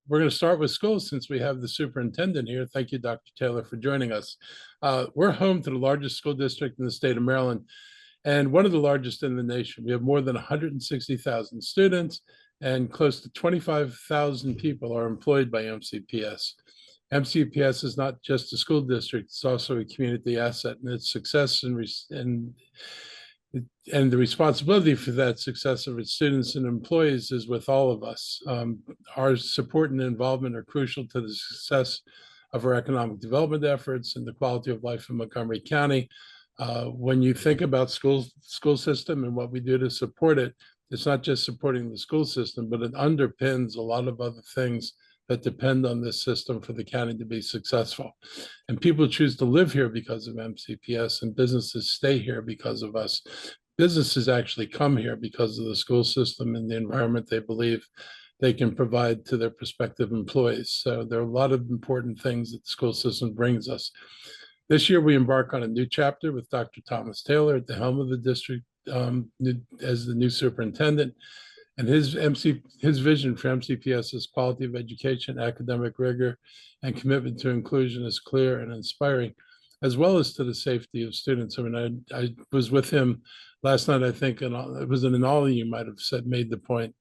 we're going to start with schools since we have the superintendent here. Thank you, Dr. Taylor, for joining us. We're home to the largest school district in the state of Maryland and one of the largest in the nation. We have more than 160,000 students and close to 25,000 people are employed by MCPS. MCPS is not just a school district, it's also a community asset, and its success and the responsibility for that success of its students and employees is with all of us. Our support and involvement are crucial to the success of our economic development efforts and the quality of life in Montgomery County. When you think about school system and what we do to support it, it's not just supporting the school system, but it underpins a lot of other things that depend on this system for the county to be successful. And people choose to live here because of MCPS, and businesses stay here because of us. Businesses actually come here because of the school system and the environment they believe they can provide to their prospective employees. So there are a lot of important things that the school system brings us. This year, we embark on a new chapter with Dr. Thomas Taylor at the helm of the district as the new superintendent. And his vision for MCPS is quality of education, academic rigor, and commitment to inclusion is clear and inspiring, as well as to the safety of students. I mean, I was with him last night, I think, and it was in all of you might have made the point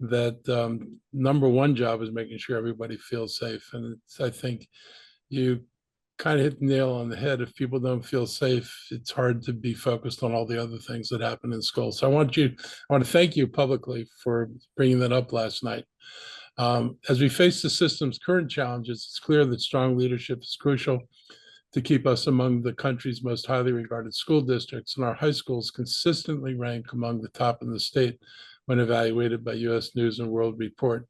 that number one job is making sure everybody feels safe. And I think you kind of hit the nail on the head. If people don't feel safe, it's hard to be focused on all the other things that happen in school. So I want to thank you publicly for bringing that up last night. As we face the system's current challenges, it's clear that strong leadership is crucial to keep us among the country's most highly regarded school districts, and our high schools consistently rank among the top in the state when evaluated by U.S. News and World Report.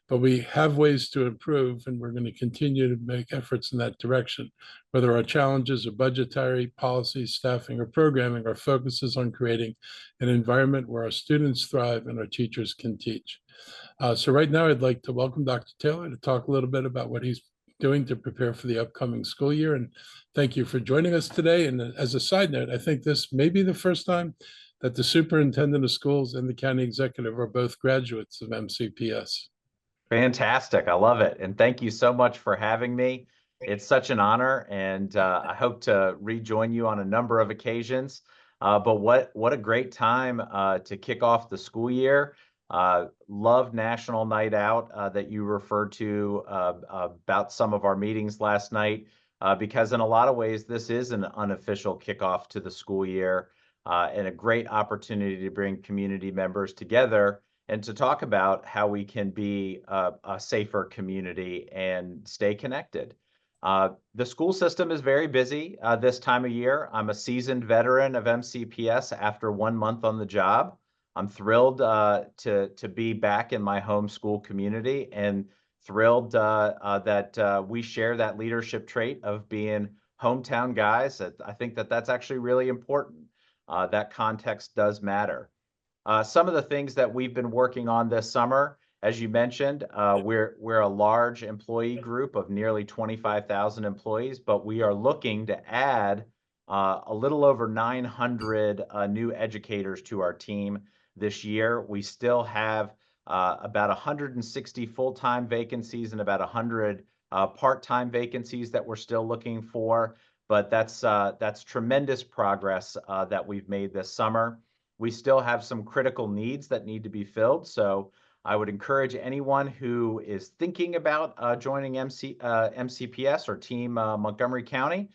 But we have ways to improve, and we're going to continue to make efforts in that direction. Whether our challenges are budgetary, policy, staffing, or programming, our focus is on creating an environment where our students thrive and our teachers can teach. So right now, I'd like to welcome Dr. Taylor to talk a little bit about what he's doing to prepare for the upcoming school year. And thank you for joining us today. And as a side note, I think this may be the first time that the superintendent of schools and the county executive are both graduates of MCPS. Fantastic. I love it. And thank you so much for having me. It's such an honor, and I hope to rejoin you on a number of occasions. But what a great time to kick off the school year. Love National Night Out that you referred to about some of our meetings last night, because in a lot of ways, this is an unofficial kickoff to the school year and a great opportunity to bring community members together and to talk about how we can be a safer community and stay connected. The school system is very busy this time of year. I'm a seasoned veteran of MCPS after 1 month on the job. I'm thrilled to be back in my home school community, and thrilled that we share that leadership trait of being hometown guys. I think that that's actually really important. That context does matter. Some of the things that we've been working on this summer, as you mentioned, we're a large employee group of nearly 25,000 employees, but we are looking to add a little over 900 new educators to our team this year. We still have about 160 full-time vacancies and about 100 part-time vacancies that we're still looking for, but that's tremendous progress that we've made this summer. We still have some critical needs that need to be filled. So I would encourage anyone who is thinking about joining MCPS or Team Montgomery County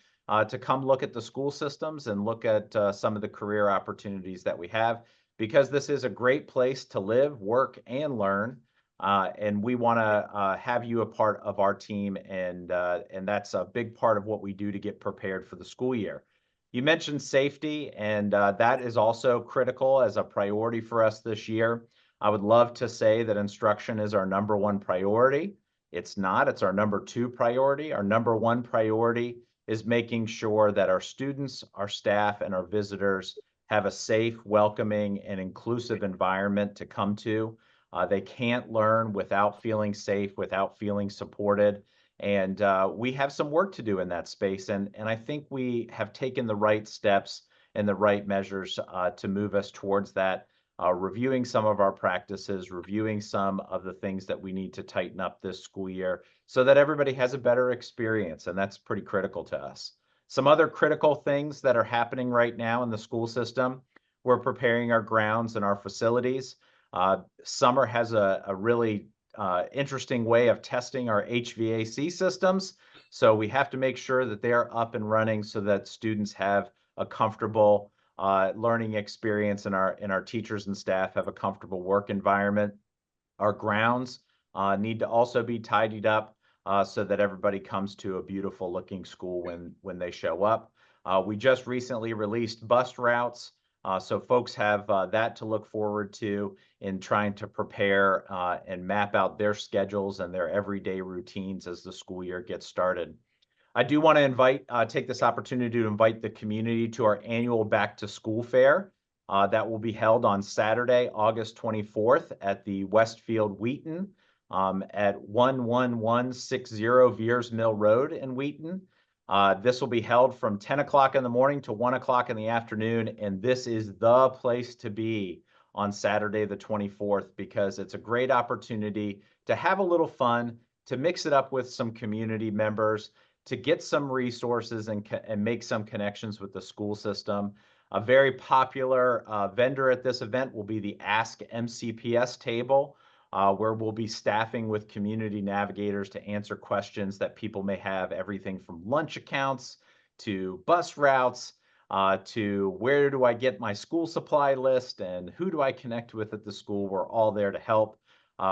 to come look at the school systems and look at some of the career opportunities that we have, because this is a great place to live, work, and learn. And we want to have you a part of our team, and that's a big part of what we do to get prepared for the school year. You mentioned safety, and that is also critical as a priority for us this year. I would love to say that instruction is our number one priority. It's not. It's our number two priority. Our number one priority is making sure that our students, our staff, and our visitors have a safe, welcoming, and inclusive environment to come to. They can't learn without feeling safe, without feeling supported. And we have some work to do in that space. And I think we have taken the right steps and the right measures to move us towards that. reviewing some of our practices, reviewing some of the things that we need to tighten up this school year so that everybody has a better experience. And that's pretty critical to us. Some other critical things that are happening right now in the school system: we're preparing our grounds and our facilities. Summer has a really interesting way of testing our HVAC systems. So we have to make sure that they are up and running so that students have a comfortable learning experience, and our teachers and staff have a comfortable work environment. Our grounds need to also be tidied up so that everybody comes to a beautiful looking school when they show up. We just recently released bus routes, so folks have that to look forward to in trying to prepare and map out their schedules and their everyday routines as the school year gets started. I do want to take this opportunity to invite the community to our annual Back to School Fair that will be held on Saturday, August 24th at the Westfield Wheaton at 11160 Veers Mill Road in Wheaton. This will be held from 10 o'clock in the morning to 1 o'clock in the afternoon, and this is the place to be on Saturday the 24th because it's a great opportunity to have a little fun, to mix it up with some community members, to get some resources and make some connections with the school system. A very popular vendor at this event will be the Ask MCPS table, where we'll be staffing with community navigators to answer questions that people may have, everything from lunch accounts to bus routes to where do I get my school supply list and who do I connect with at the school. We're all there to help.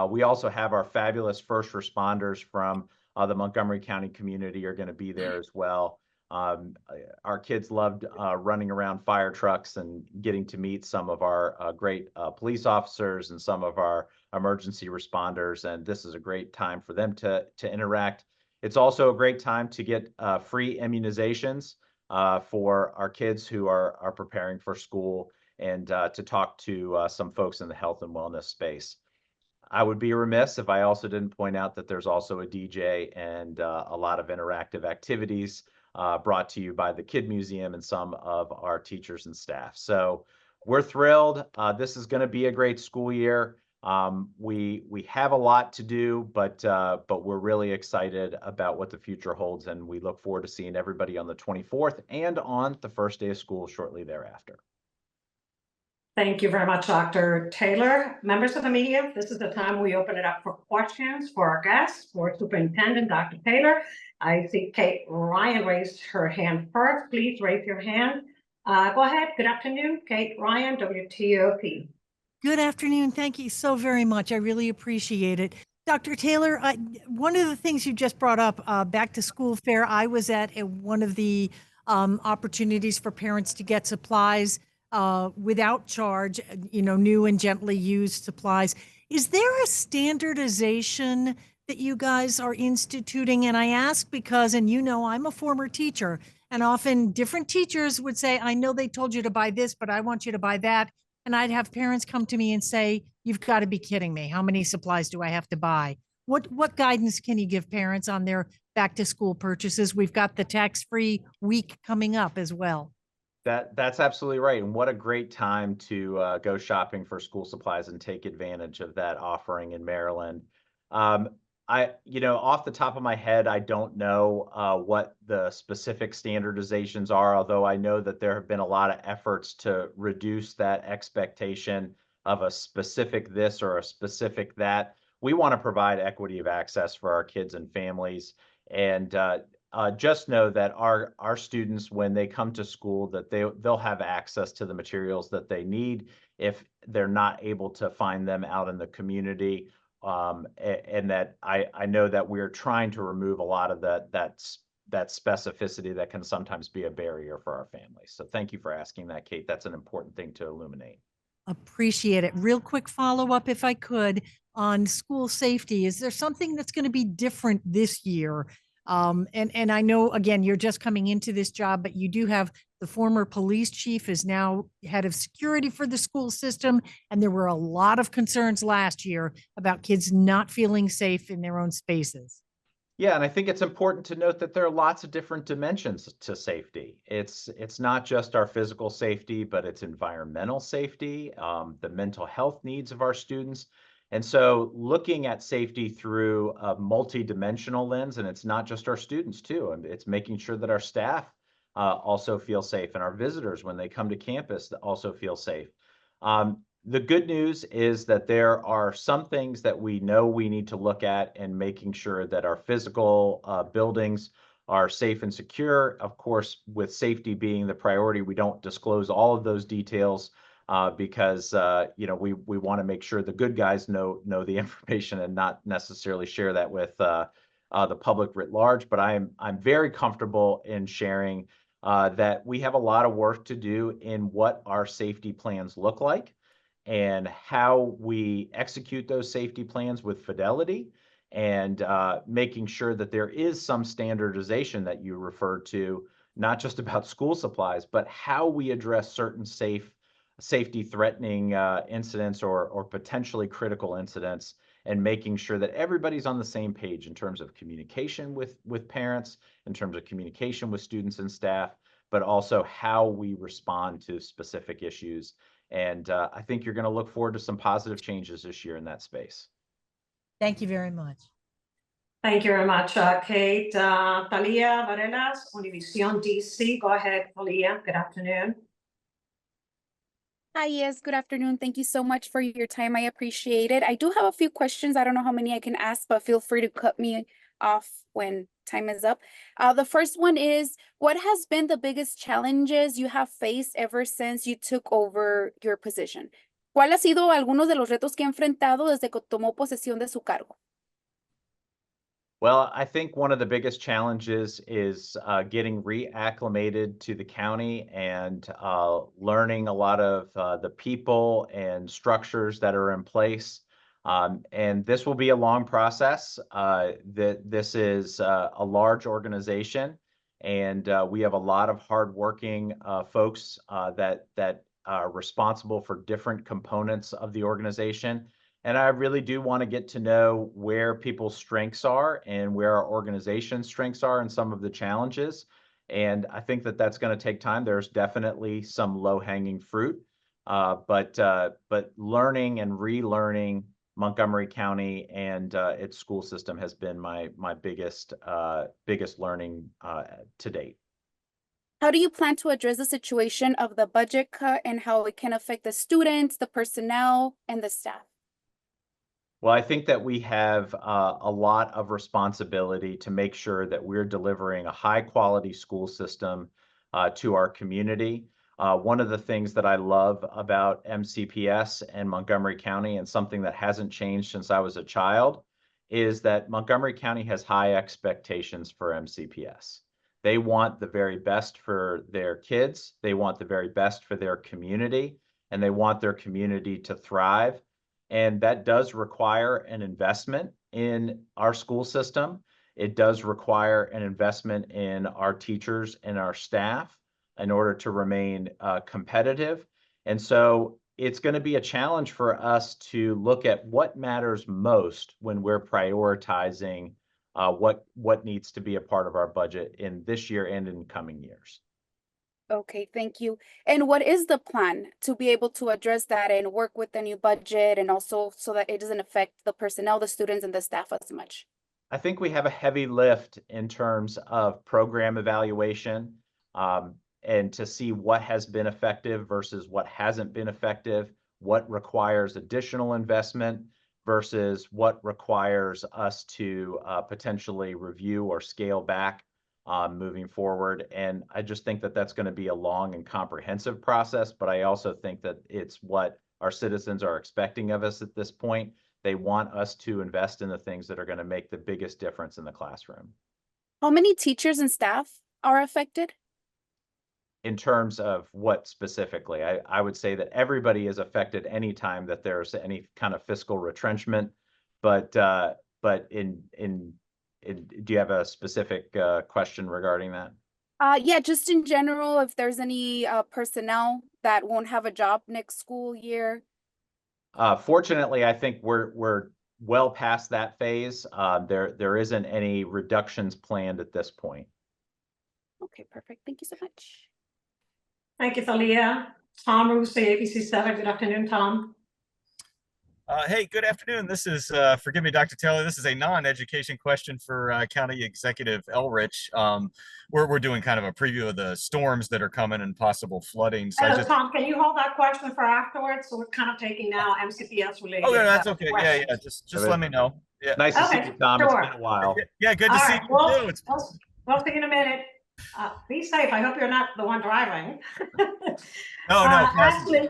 We also have our fabulous first responders from the Montgomery County community are going to be there as well. Our kids loved running around fire trucks and getting to meet some of our great police officers and some of our emergency responders, and this is a great time for them to interact. It's also a great time to get free immunizations for our kids who are preparing for school, and to talk to some folks in the health and wellness space. I would be remiss if I also didn't point out that there's also a DJ and a lot of interactive activities brought to you by the Kid Museum and some of our teachers and staff. So we're thrilled. This is going to be a great school year. We have a lot to do, but we're really excited about what the future holds, and we look forward to seeing everybody on the 24th and on the first day of school shortly thereafter. Thank you very much, Dr. Taylor. Members of the media, this is the time we open it up for questions for our guests, for Superintendent Dr. Taylor. I see Kate Ryan raised her hand first. Please raise your hand. Go ahead. Good afternoon, Kate Ryan, WTOP. Good afternoon. Thank you so very much. I really appreciate it. Dr. Taylor, one of the things you just brought up, back to school fair, I was at one of the opportunities for parents to get supplies without charge, new and gently used supplies. Is there a standardization that you guys are instituting? And I ask because, and I'm a former teacher, and often different teachers would say, I know they told you to buy this, but I want you to buy that. And I'd have parents come to me and say, you've got to be kidding me. How many supplies do I have to buy? What guidance can you give parents on their back to school purchases? We've got the tax-free week coming up as well. That's absolutely right. And what a great time to go shopping for school supplies and take advantage of that offering in Maryland. Off the top of my head, I don't know what the specific standardizations are, although I know that there have been a lot of efforts to reduce that expectation of a specific this or a specific that. We want to provide equity of access for our kids and families. And just know that our students, when they come to school, that they'll have access to the materials that they need if they're not able to find them out in the community. And that I know that we're trying to remove a lot of that specificity that can sometimes be a barrier for our families. So thank you for asking that, Kate. That's an important thing to illuminate. Appreciate it. Real quick follow-up, if I could, on school safety. Is there something that's going to be different this year? And I know, again, you're just coming into this job, but you do have the former police chief is now head of security for the school system. And there were a lot of concerns last year about kids not feeling safe in their own spaces. Yeah, and I think it's important to note that there are lots of different dimensions to safety. It's not just our physical safety, but it's environmental safety, the mental health needs of our students. And so looking at safety through a multi-dimensional lens, and it's not just our students too, and it's making sure that our staff also feel safe and our visitors when they come to campus also feel safe. The good news is that there are some things that we know we need to look at in making sure that our physical buildings are safe and secure. Of course, with safety being the priority, we don't disclose all of those details because you know, we want to make sure the good guys know the information and not necessarily share that with the public writ large. But I'm very comfortable in sharing that we have a lot of work to do in what our safety plans look like and how we execute those safety plans with fidelity, and making sure that there is some standardization that you referred to, not just about school supplies, but how we address certain safety threatening incidents or potentially critical incidents, and making sure that everybody's on the same page in terms of communication with parents, in terms of communication with students and staff, but also how we respond to specific issues. And I think you're going to look forward to some positive changes this year in that space. Thank you very much. Thank you very much, Kate. Talia Varelas, Univision DC. Go ahead, Talia. Good afternoon. Hi, yes, good afternoon. Thank you so much for your time. I appreciate it. I do have a few questions. I don't know how many I can ask, but feel free to cut me off when time is up. The first one is, what has been the biggest challenges you have faced ever since you took over your position? ¿Cuál ha sido algunos de los retos que ha enfrentado desde que tomó posesión de su cargo? Well, I think one of the biggest challenges is getting reacclimated to the county and learning a lot of the people and structures that are in place. And this will be a long process. This is a large organization, and we have a lot of hardworking folks that are responsible for different components of the organization. And I really do want to get to know where people's strengths are and where our organization's strengths are and some of the challenges. And I think that that's going to take time. There's definitely some low-hanging fruit, but learning and relearning Montgomery County and its school system has been my biggest learning to date. How do you plan to address the situation of the budget cut and how it can affect the students, the personnel, and the staff? Well, I think that we have a lot of responsibility to make sure that we're delivering a high quality school system to our community. One of the things that I love about MCPS and Montgomery County, and something that hasn't changed since I was a child, is that Montgomery County has high expectations for MCPS. They want the very best for their kids, they want the very best for their community, and they want their community to thrive. And that does require an investment in our school system. It does require an investment in our teachers and our staff in order to remain competitive. And so it's going to be a challenge for us to look at what matters most when we're prioritizing what needs to be a part of our budget in this year and in coming years. Okay, thank you. And what is the plan to be able to address that and work with the new budget, and also so that it doesn't affect the personnel, the students, and the staff as much? I think we have a heavy lift in terms of program evaluation, and to see what has been effective versus what hasn't been effective, what requires additional investment versus what requires us to potentially review or scale back moving forward. And I just think that that's going to be a long and comprehensive process, but I also think that it's what our citizens are expecting of us at this point. They want us to invest in the things that are going to make the biggest difference in the classroom. How many teachers and staff are affected? In terms of what specifically, I would say that everybody is affected anytime that there's any kind of fiscal retrenchment, but do you have a specific question regarding that? Yeah, just in general, if there's any personnel that won't have a job next school year. Fortunately, I think we're well past that phase. There isn't any reductions planned at this point. Okay, perfect. Thank you so much. Thank you, Thalia. Tom Russo, ABC7. Good afternoon, Tom. Hey, good afternoon. This is, forgive me, Dr. Taylor, this is a non-education question for County Executive Elrich. We're doing kind of a preview of the storms that are coming and possible flooding. So Tom, can you hold that question for afterwards? So we're kind of taking now MCPS related. Oh, no, that's okay. Questions. Yeah. Just let me know. Yeah. Nice to see Okay, you, Tom. sure. It's been a while. Yeah, good All to see right, you well, too. we'll see you in a minute. Be safe. I hope you're not the one driving. No, Ashley,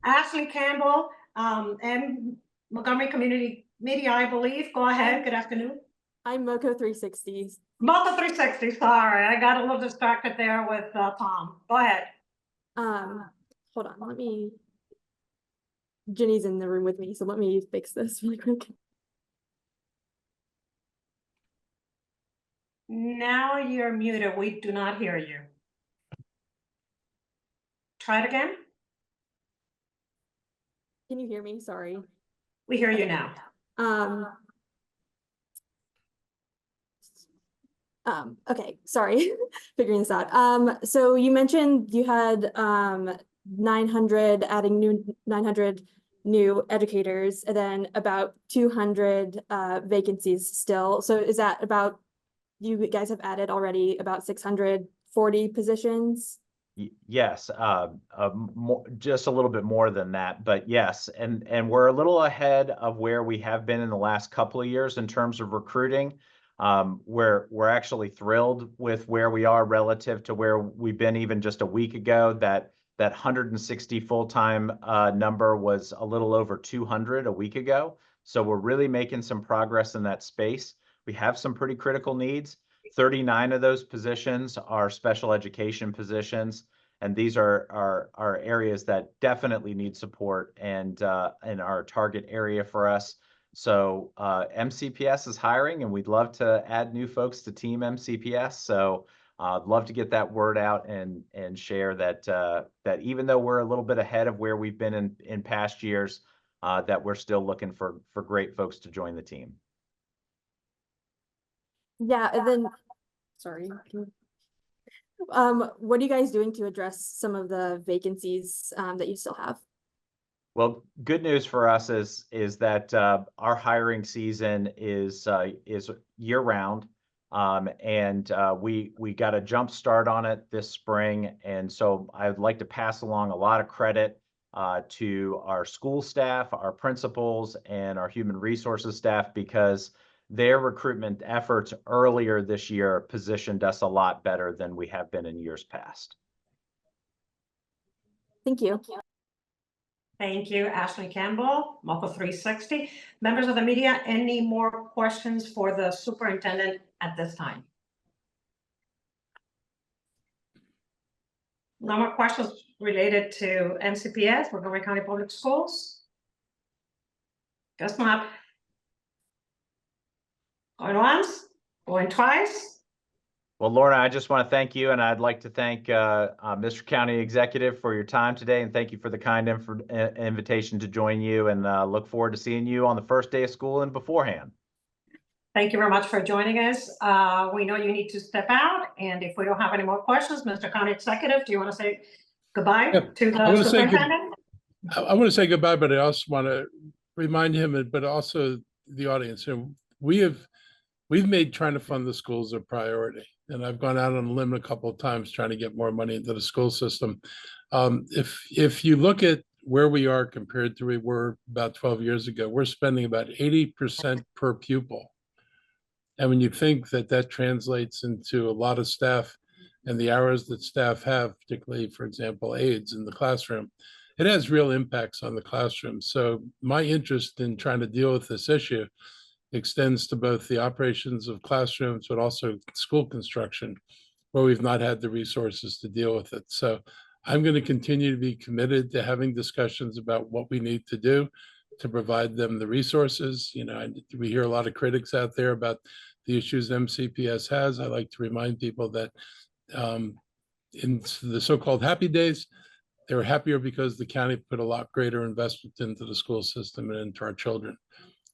Ashley Campbell, and Montgomery Community Media, I believe. Go ahead. Good afternoon. I'm Moco 360s. Moto 360. Sorry, I got a little distracted there with Tom. Go ahead. Hold on, Jenny's in the room with me, so let me fix this really quick. Now you're muted. We do not hear you. Try it again. Can you hear me? Sorry. We hear you now. Okay, sorry, figuring this out. So you mentioned you had 900 adding 900 new educators, and then about 200 vacancies still. So is that about, you guys have added already about 640 positions? Yes, just a little bit more than that, but yes, and we're a little ahead of where we have been in the last couple of years in terms of recruiting. We're actually thrilled with where we are relative to where we've been even just a week ago. That 160 full-time number was a little over 200 a week ago. So we're really making some progress in that space. We have some pretty critical needs. 39 of those positions are special education positions, and these are areas that definitely need support and are a target area for us. So MCPS is hiring, and we'd love to add new folks to Team MCPS. So I'd love to get that word out and share that that even though we're a little bit ahead of where we've been in past years, that we're still looking for great folks to join the team. Yeah, and then, sorry. What are you guys doing to address some of the vacancies that you still have? Well, good news for us is that our hiring season is year round, and we got a jump start on it this spring. And so I'd like to pass along a lot of credit to our school staff, our principals, and our human resources staff, because their recruitment efforts earlier this year positioned us a lot better than we have been in years past. Thank you. Thank you, Ashley Campbell, Moco 360. Members of the media, any more questions for the superintendent at this time? No more questions related to MCPS, Montgomery County Public Schools? Guess not. Going once, going twice. Well, Lorna, I just want to thank you, and I'd like to thank Mr. County Executive for your time today, and thank you for the kind invitation to join you, and look forward to seeing you on the first day of school and beforehand. Thank you very much for joining us. We know you need to step out, and if we don't have any more questions, Mr. County Executive, do you want to say goodbye to the superintendent? I want to say goodbye, but I also want to remind him, but also the audience, we've made trying to fund the schools a priority. And I've gone out on a limb a couple of times trying to get more money into the school system. If you look at where we are compared to where we were about 12 years ago, we're spending about 80% per pupil. And when you think that that translates into a lot of staff and the hours that staff have, particularly, for example, aides in the classroom, it has real impacts on the classroom. So my interest in trying to deal with this issue extends to both the operations of classrooms, but also school construction, where we've not had the resources to deal with it. So I'm going to continue to be committed to having discussions about what we need to do to provide them the resources. We hear a lot of critics out there about the issues MCPS has. I like to remind people that in the so-called happy days, they were happier because the county put a lot greater investment into the school system and into our children.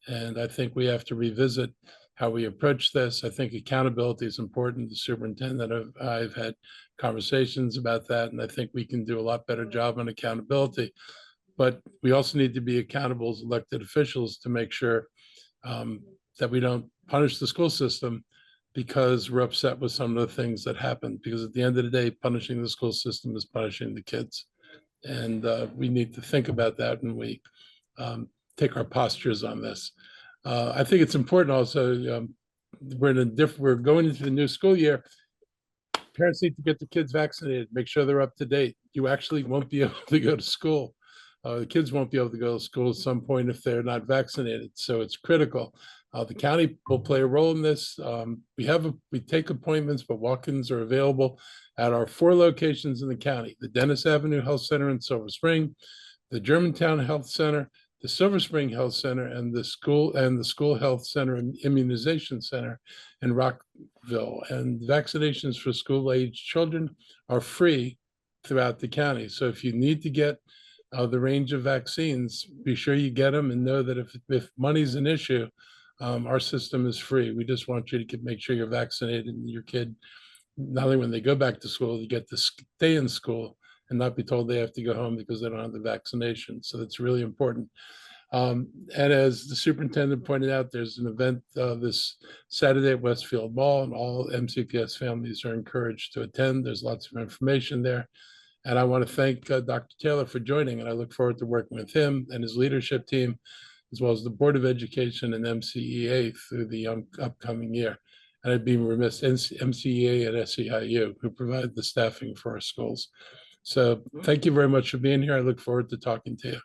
And I think we have to revisit how we approach this. I think accountability is important. The superintendent, I've had conversations about that, and I think we can do a lot better job on accountability. But we also need to be accountable as elected officials to make sure that we don't punish the school system because we're upset with some of the things that happen. Because at the end of the day, punishing the school system is punishing the kids. And we need to think about that when we take our postures on this. I think it's important also, we're going into the new school year. Parents need to get the kids vaccinated, make sure they're up to date. You actually won't be able to go to school. The kids won't be able to go to school at some point if they're not vaccinated. So it's critical. The county will play a role in this. We take appointments, but walk-ins are available at our 4 locations in the county: the Dennis Avenue Health Center in Silver Spring, the Germantown Health Center, the Silver Spring Health Center, and the school health center and immunization center in Rockville. And vaccinations for school-age children are free throughout the county. So if you need to get the range of vaccines, be sure you get them, and know that if money's an issue, our system is free. We just want you to make sure you're vaccinated, and your kid, not only when they go back to school, you get to stay in school and not be told they have to go home because they don't have the vaccination. So that's really important. And as the superintendent pointed out, there's an event this Saturday at Westfield Mall, and all MCPS families are encouraged to attend. There's lots of information there. And I want to thank Dr. Taylor for joining, and I look forward to working with him and his leadership team, as well as the Board of Education and MCEA through the upcoming year. And I'd be remiss, MCEA and SEIU, who provide the staffing for our schools. So thank you very much for being here. I look forward to talking to you.